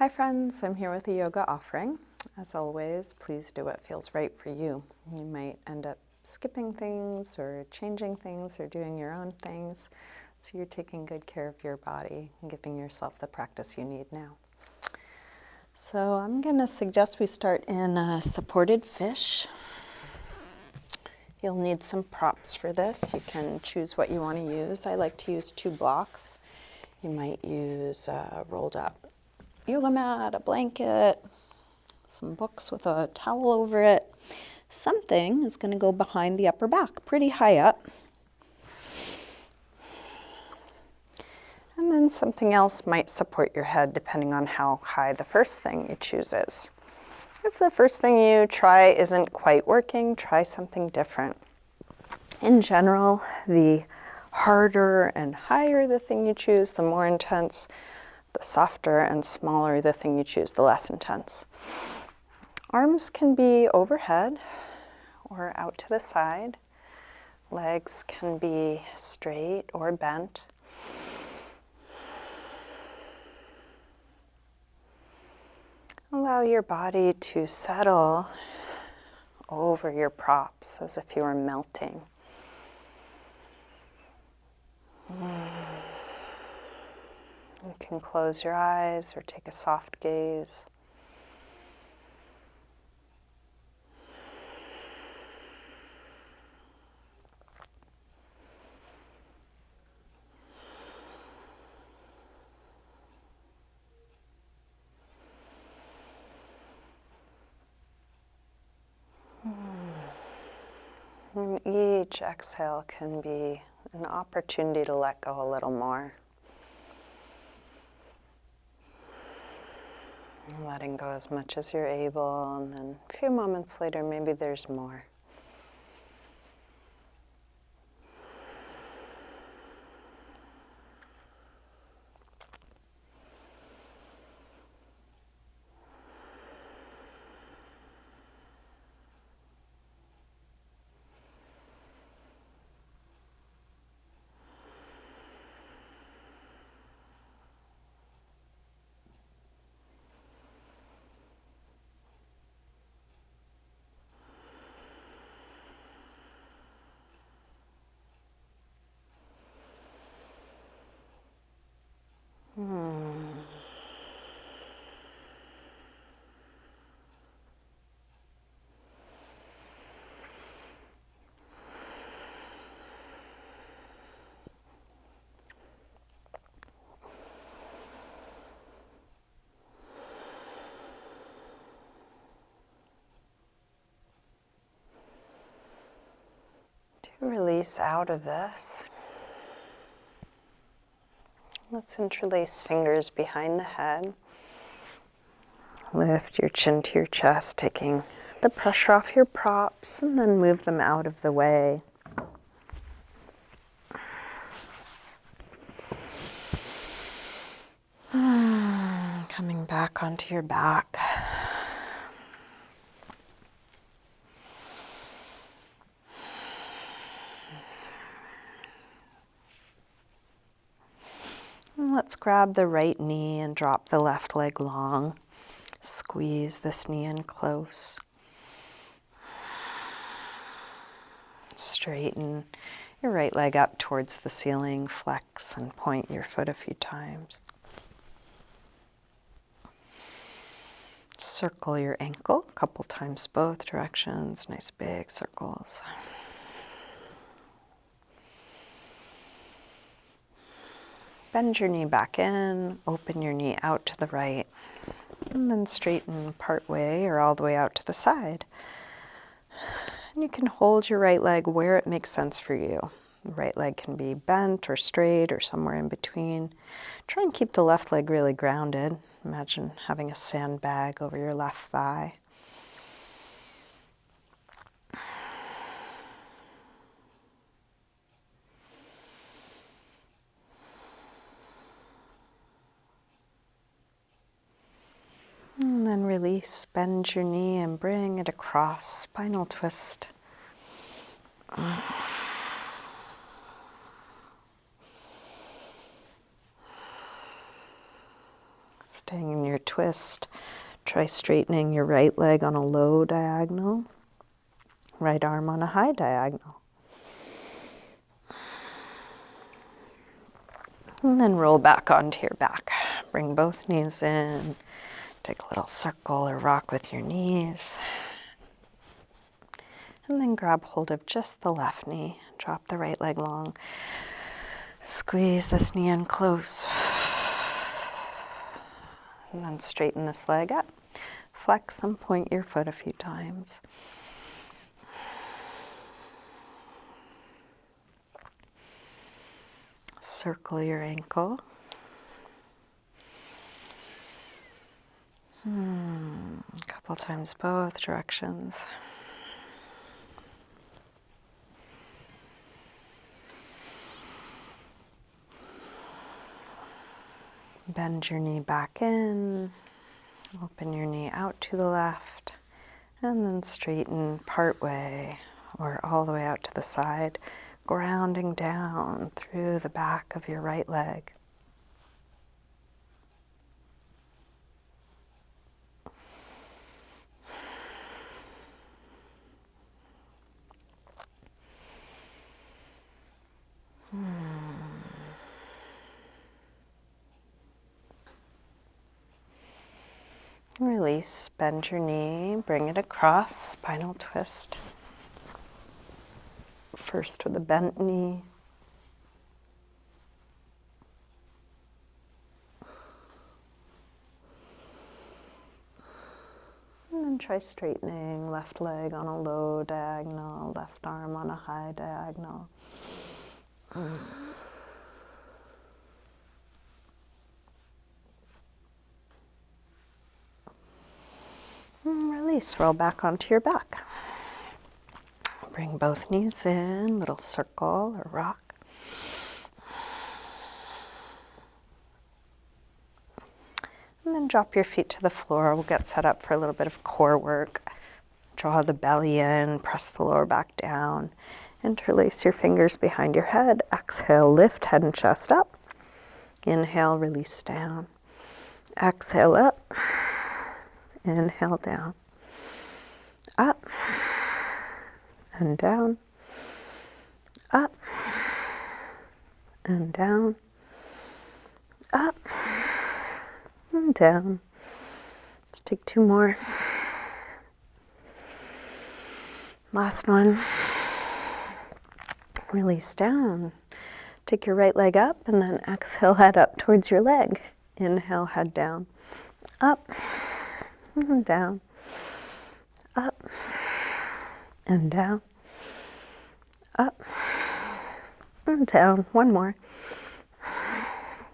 Hi friends, I'm here with a yoga offering. As always, please do what feels right for you. You might end up skipping things or changing things or doing your own things, so you're taking good care of your body and giving yourself the practice you need now. So I'm going to suggest we start in a supported fish. You'll need some props for this. You can choose what you want to use. I like to use 2 blocks. You might use a rolled up yoga mat, a blanket, some books with a towel over it. Something is going to go behind the upper back, pretty high up. And then something else might support your head depending on how high the first thing you choose is. If the first thing you try isn't quite working, try something different. In general, the harder and higher the thing you choose, the more intense. The softer and smaller the thing you choose, the less intense. Arms can be overhead or out to the side. Legs can be straight or bent. Allow your body to settle over your props as if you were melting. You can close your eyes or take a soft gaze. And each exhale can be an opportunity to let go a little more. Letting go as much as you're able, and then a few moments later, maybe there's more. To release out of this, let's interlace fingers behind the head. Lift your chin to your chest, taking the pressure off your props, and then move them out of the way. Coming back onto your back. And let's grab the right knee and drop the left leg long. Squeeze this knee in close. Straighten your right leg up towards the ceiling. Flex and point your foot a few times. Circle your ankle a couple times both directions. Nice big circles. Bend your knee back in. Open your knee out to the right. And then straighten part way or all the way out to the side. And you can hold your right leg where it makes sense for you. The right leg can be bent or straight or somewhere in between. Try and keep the left leg really grounded. Imagine having a sandbag over your left thigh. And then release, bend your knee and bring it across, spinal twist. Staying in your twist, try straightening your right leg on a low diagonal, right arm on a high diagonal. And then roll back onto your back. Bring both knees in. Take a little circle or rock with your knees. And then grab hold of just the left knee. Drop the right leg long. Squeeze this knee in close. And then straighten this leg up. Flex and point your foot a few times. Circle your ankle. A couple times both directions. Bend your knee back in. Open your knee out to the left. And then straighten part way or all the way out to the side, grounding down through the back of your right leg. Release, bend your knee, bring it across, spinal twist. First with a bent knee. And then try straightening, left leg on a low diagonal, left arm on a high diagonal. And release, roll back onto your back. Bring both knees in, little circle or rock. And then drop your feet to the floor. We'll get set up for a little bit of core work. Draw the belly in, press the lower back down. Interlace your fingers behind your head. Exhale, lift head and chest up. Inhale, release down. Exhale up. Inhale down. Up. And down. Up. And down. Up. And down. Let's take two more. Last one. Release down. Take your right leg up and then exhale, head up towards your leg. Inhale, head down. Up and down. Up and down. Up and down. One more.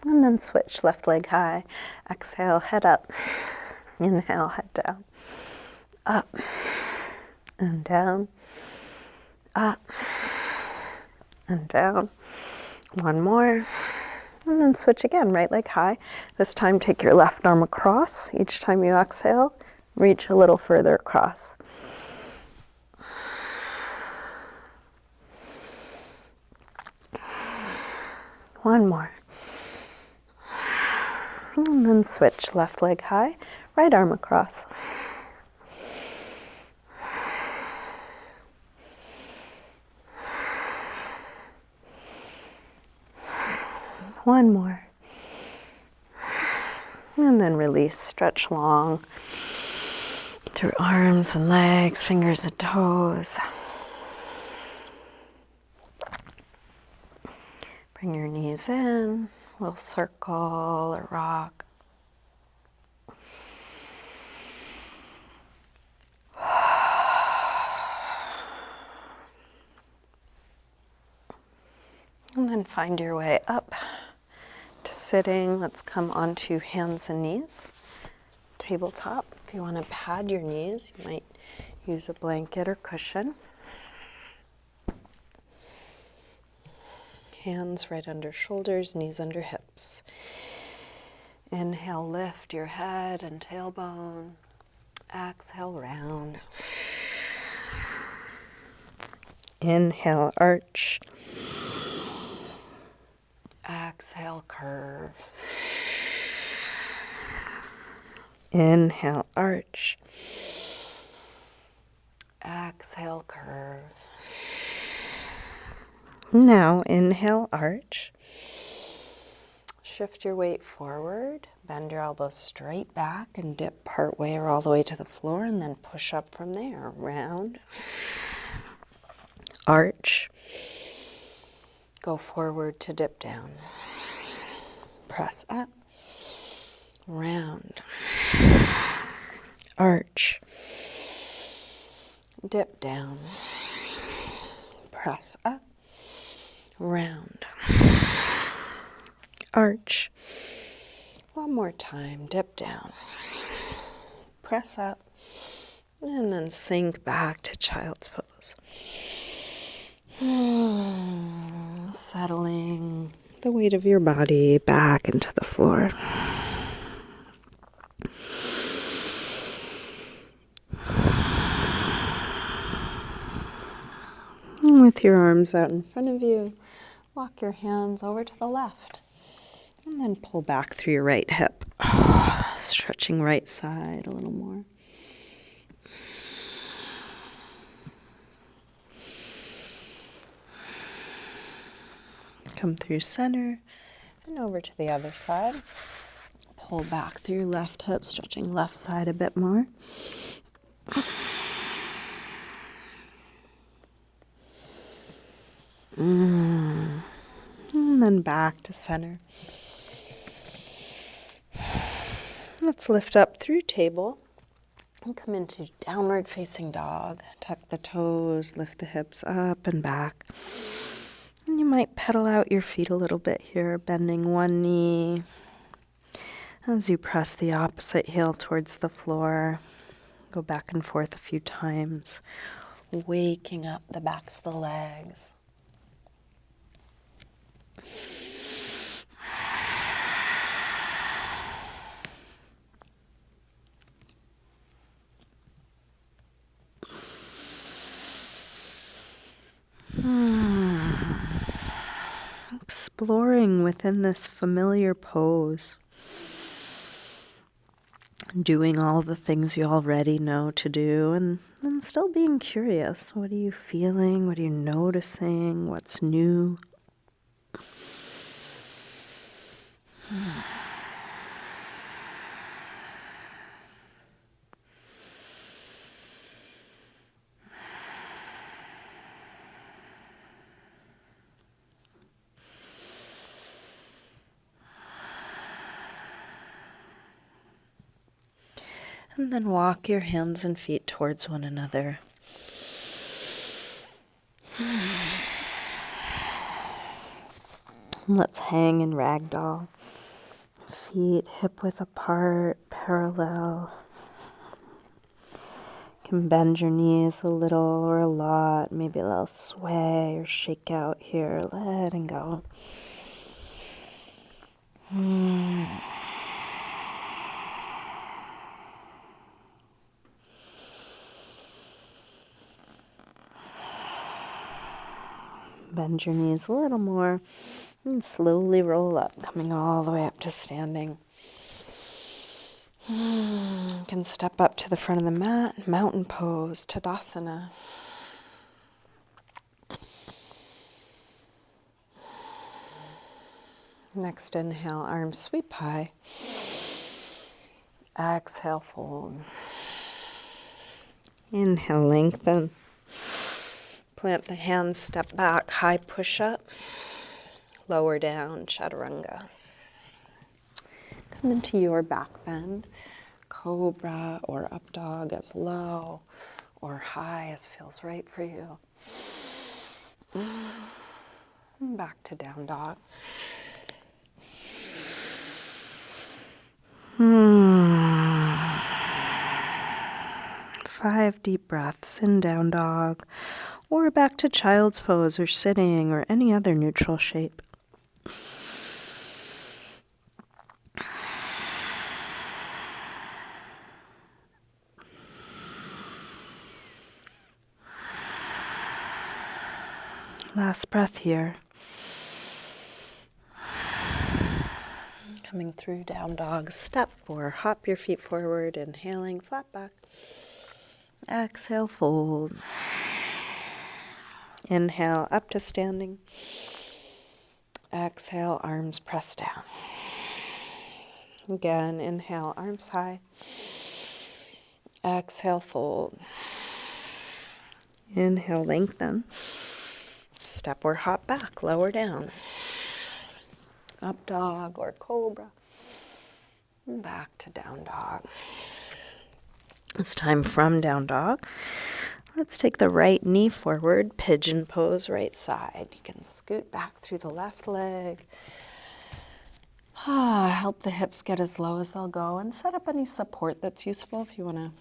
And then switch, left leg high. Exhale, head up. Inhale, head down. Up and down. Up and down. One more. And then switch again, right leg high. This time take your left arm across. Each time you exhale, reach a little further across. One more. And then switch, left leg high, right arm across. One more. And then release, stretch long through arms and legs, fingers and toes. Bring your knees in, a little circle or rock. And then find your way up to sitting. Let's come onto hands and knees. Tabletop. If you want to pad your knees, you might use a blanket or cushion. Hands right under shoulders, knees under hips. Inhale, lift your head and tailbone. Exhale, round. Inhale, arch. Exhale, curve. Inhale, arch. Exhale, curve. Now inhale, arch. Shift your weight forward. Bend your elbows straight back and dip part way or all the way to the floor, and then push up from there. Round. Arch. Go forward to dip down. Press up. Round. Arch. Dip down. Press up. Round. Arch. One more time. Dip down. Press up. And then sink back to child's pose. Settling the weight of your body back into the floor. And with your arms out in front of you, walk your hands over to the left. And then pull back through your right hip. Stretching right side a little more. Come through center and over to the other side. Pull back through your left hip, stretching left side a bit more. And then back to center. Let's lift up through table and come into downward facing dog. Tuck the toes, lift the hips up and back. And you might pedal out your feet a little bit here, bending one knee as you press the opposite heel towards the floor. Go back and forth a few times, waking up the backs of the legs. Exploring within this familiar pose. Doing all the things you already know to do and still being curious. What are you feeling? What are you noticing? What's new? And then walk your hands and feet towards one another. Let's hang in ragdoll. Feet hip width apart, parallel. You can bend your knees a little or a lot, maybe a little sway or shake out here, letting go. Bend your knees a little more and slowly roll up, coming all the way up to standing. You can step up to the front of the mat, mountain pose, Tadasana. Next inhale, arms sweep high. Exhale, fold. Inhale, lengthen. Plant the hands, step back, high push-up. Lower down, chaturanga. Come into your back bend. Cobra or up dog as low or high as feels right for you. Back to down dog. 5 deep breaths in down dog, or back to child's pose or sitting or any other neutral shape. Last breath here. Coming through down dog, step or hop your feet forward, inhaling, flat back. Exhale, fold. Inhale, up to standing. Exhale, arms press down. Again, inhale, arms high. Exhale, fold. Inhale, lengthen. Step or hop back, lower down. Up dog or cobra. And back to down dog. This time from down dog, let's take the right knee forward, pigeon pose, right side. You can scoot back through the left leg. Help the hips get as low as they'll go and set up any support that's useful if you want to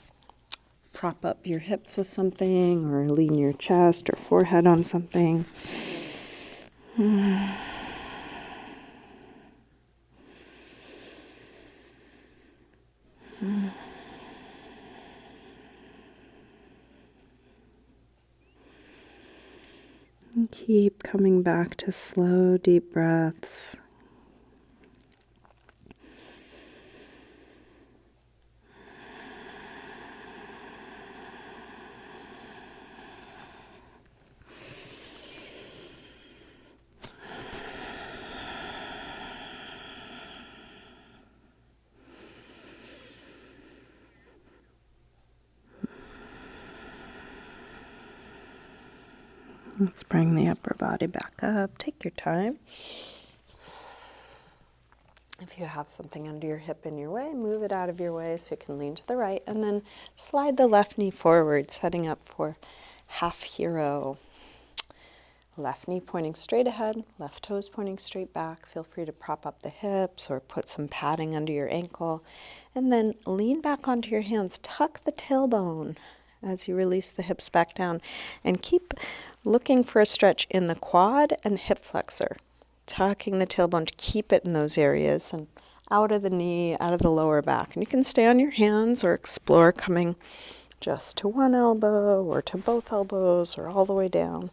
prop up your hips with something or lean your chest or forehead on something. And keep coming back to slow, deep breaths. Let's bring the upper body back up. Take your time. If you have something under your hip in your way, move it out of your way so you can lean to the right, and then slide the left knee forward, setting up for half hero. Left knee pointing straight ahead, left toes pointing straight back. Feel free to prop up the hips or put some padding under your ankle. And then lean back onto your hands. Tuck the tailbone as you release the hips back down. And keep looking for a stretch in the quad and hip flexor. Tucking the tailbone to keep it in those areas and out of the knee, out of the lower back. And you can stay on your hands or explore coming just to one elbow or to both elbows or all the way down.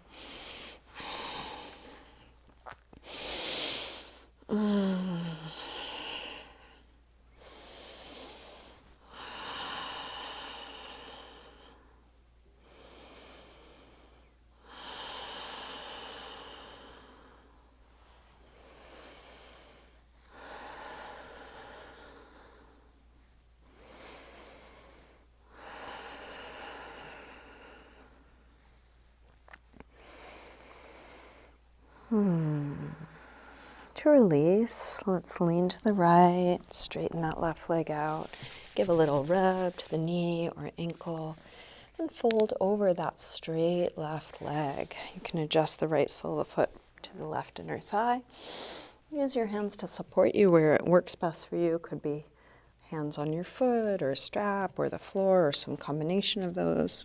To release, let's lean to the right, straighten that left leg out, give a little rub to the knee or ankle, and fold over that straight left leg. You can adjust the right sole of the foot to the left inner thigh. Use your hands to support you where it works best for you. Could be hands on your foot or a strap or the floor or some combination of those.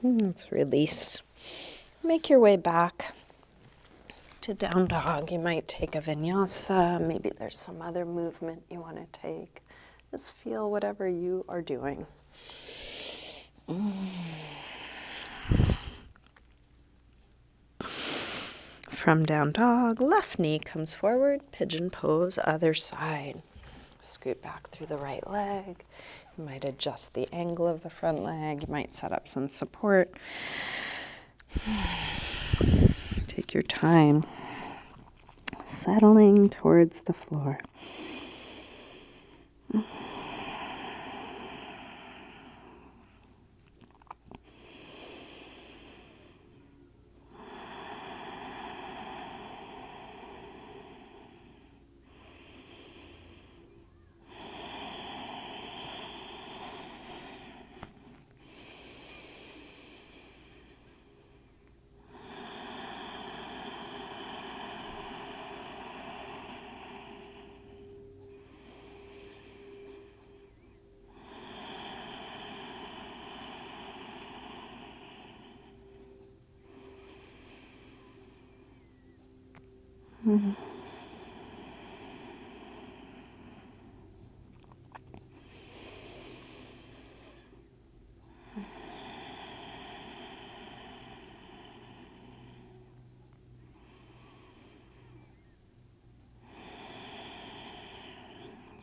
Let's release. Make your way back to down dog. You might take a vinyasa. Maybe there's some other movement you want to take. Just feel whatever you are doing. From down dog, left knee comes forward, pigeon pose, other side. Scoot back through the right leg. You might adjust the angle of the front leg. You might set up some support. Take your time. Settling towards the floor.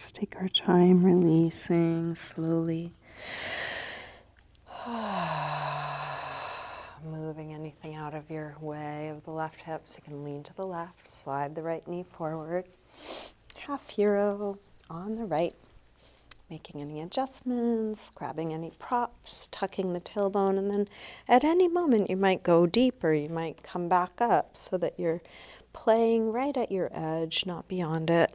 Let's take our time releasing slowly. Moving anything out of your way of the left hip, so you can lean to the left, slide the right knee forward. Half hero on the right. Making any adjustments, grabbing any props, tucking the tailbone, and then at any moment you might go deeper, you might come back up so that you're playing right at your edge, not beyond it.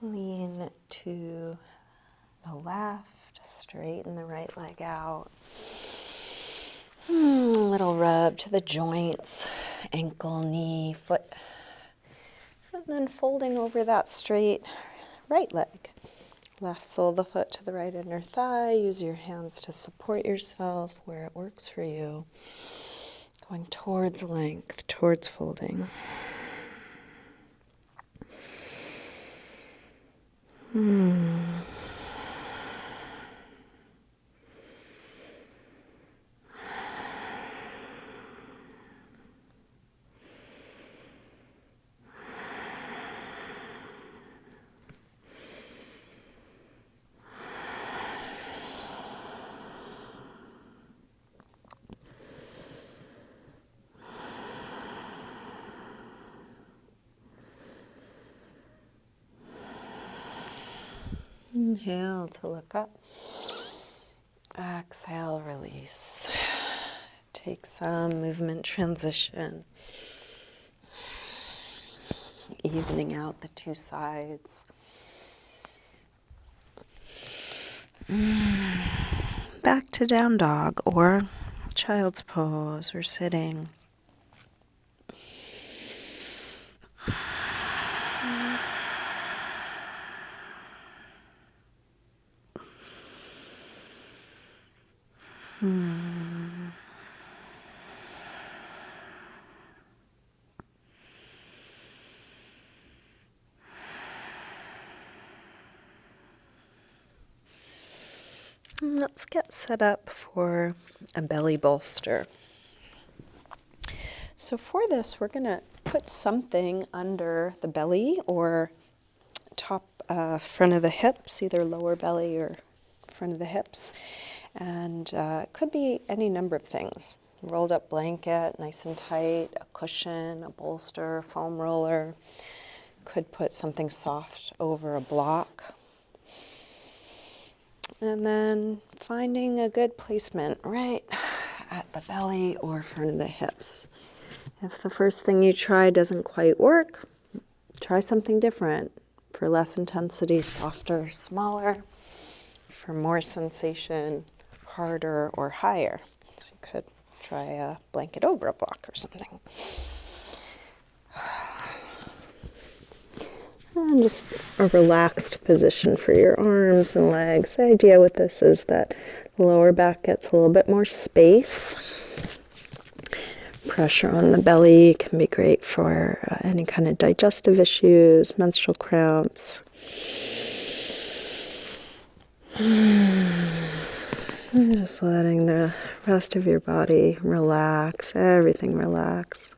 Lean to the left, straighten the right leg out. A little rub to the joints, ankle, knee, foot. And then folding over that straight right leg. Left sole of the foot to the right inner thigh. Use your hands to support yourself where it works for you. Going towards length, towards folding. Inhale to look up. Exhale, release. Take some movement transition. Evening out the two sides. Back to down dog or child's pose or sitting. Let's get set up for a belly bolster. So for this, we're going to put something under the belly or top front of the hips, either lower belly or front of the hips. And it could be any number of things. Rolled up blanket, nice and tight, a cushion, a bolster, foam roller. Could put something soft over a block. And then finding a good placement right at the belly or front of the hips. If the first thing you try doesn't quite work, try something different. For less intensity, softer, smaller. For more sensation, harder or higher. So you could try a blanket over a block or something. And just a relaxed position for your arms and legs. The idea with this is that the lower back gets a little bit more space. Pressure on the belly can be great for any kind of digestive issues, menstrual cramps. Just letting the rest of your body relax, everything relax.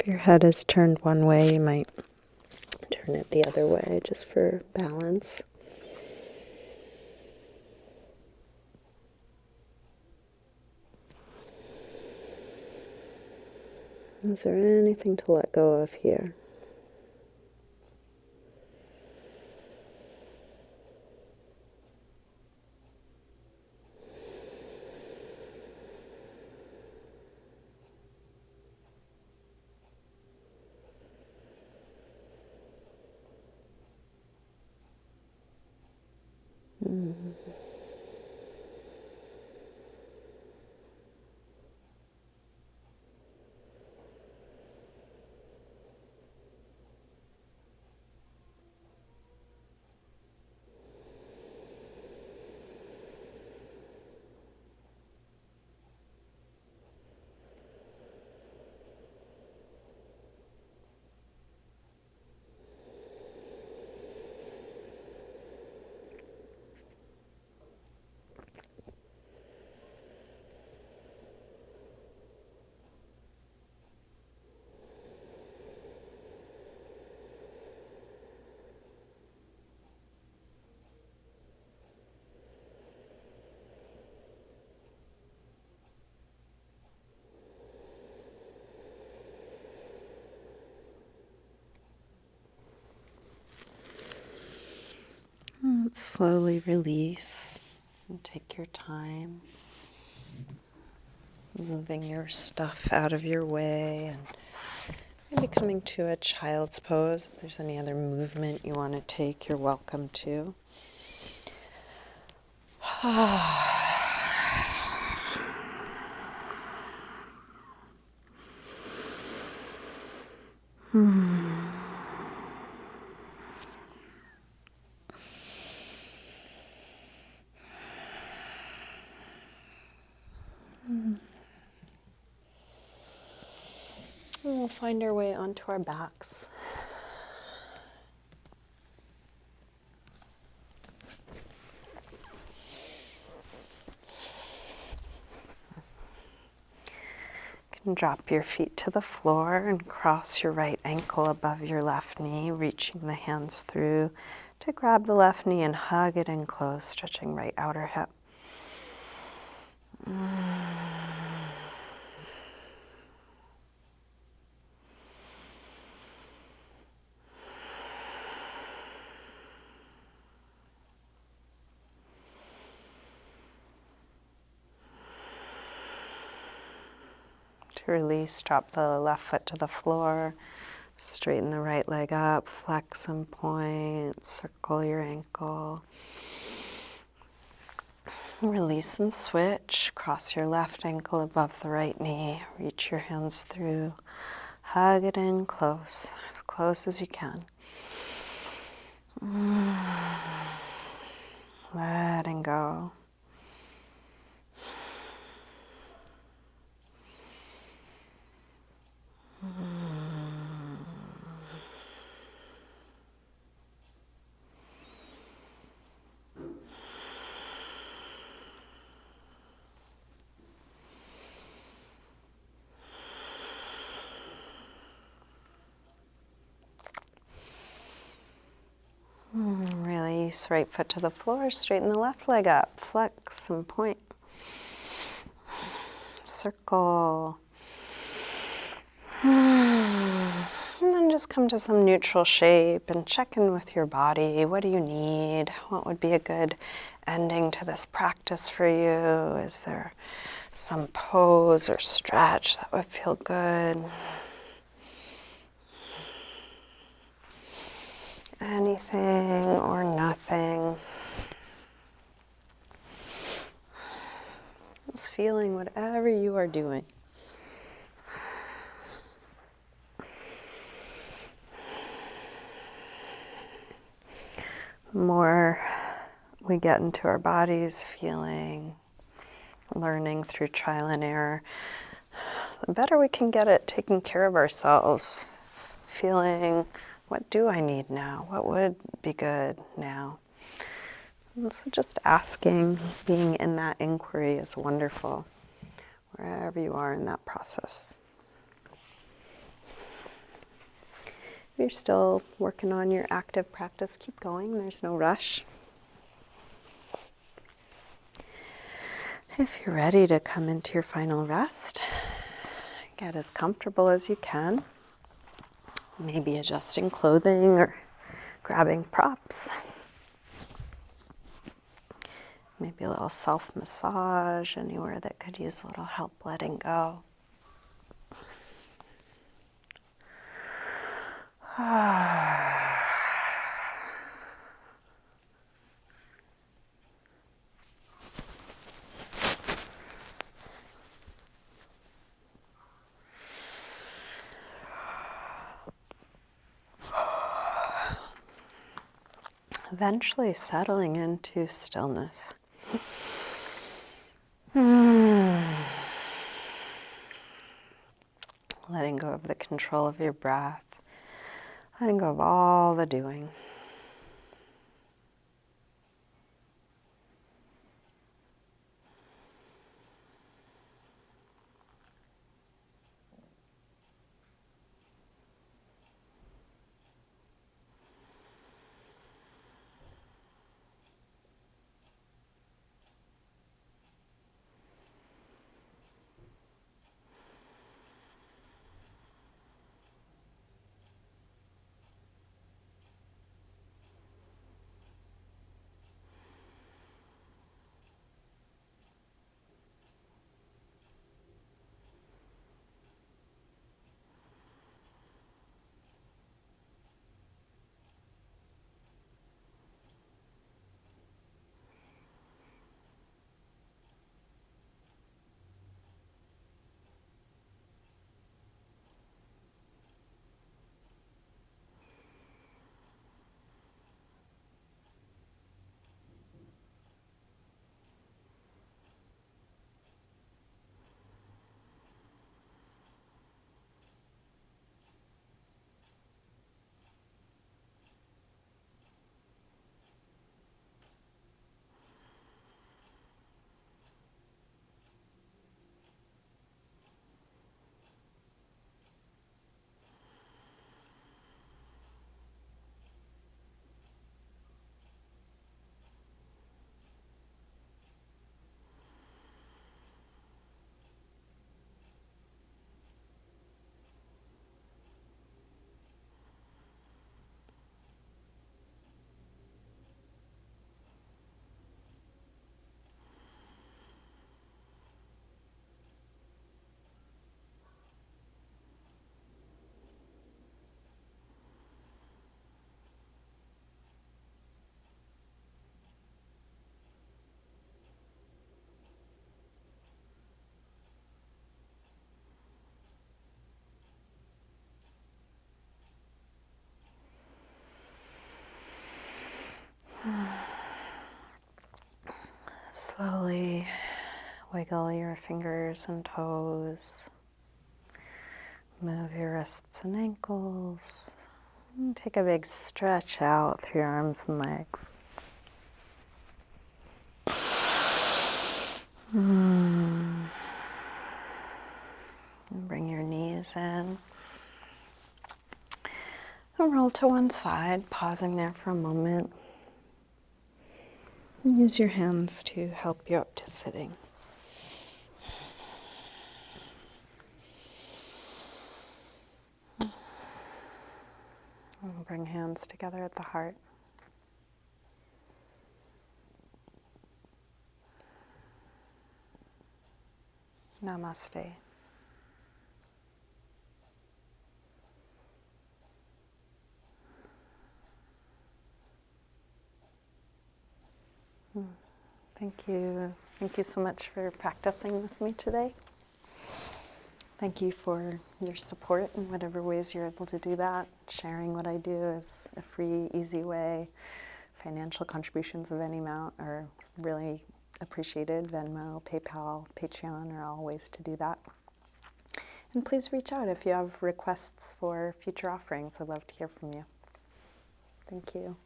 If your head is turned one way, you might turn it the other way just for balance. Is there anything to let go of here? Slowly release and take your time, moving your stuff out of your way and maybe coming to a child's pose. If there's any other movement you want to take, you're welcome to. And we'll find our way onto our backs. You can drop your feet to the floor and cross your right ankle above your left knee, reaching the hands through to grab the left knee and hug it in close, stretching right outer hip. To release, drop the left foot to the floor, straighten the right leg up, flex and point, circle your ankle. Release and switch, cross your left ankle above the right knee, reach your hands through, hug it in close as you can. Letting go. Release, right foot to the floor, straighten the left leg up, flex and point. Circle. And then just come to some neutral shape and check in with your body. What do you need? What would be a good ending to this practice for you? Is there some pose or stretch that would feel good? Anything or nothing. Just feeling whatever you are doing. The more we get into our bodies, feeling, learning through trial and error, the better we can get at taking care of ourselves. Feeling, what do I need now? What would be good now? And so just asking, being in that inquiry is wonderful, wherever you are in that process. If you're still working on your active practice, keep going. There's no rush. If you're ready to come into your final rest, get as comfortable as you can. Maybe adjusting clothing or grabbing props. Maybe a little self-massage anywhere that could use a little help letting go. Eventually settling into stillness. Letting go of the control of your breath. Letting go of all the doing. Slowly wiggle your fingers and toes. Move your wrists and ankles. And take a big stretch out through your arms and legs. And bring your knees in. And roll to one side, pausing there for a moment. And use your hands to help you up to sitting. And bring hands together at the heart. Namaste. Thank you. Thank you so much for practicing with me today. Thank you for your support in whatever ways you're able to do that. Sharing what I do is a free, easy way. Financial contributions of any amount are really appreciated. Venmo, PayPal, Patreon are all ways to do that. And please reach out if you have requests for future offerings. I'd love to hear from you. Thank you.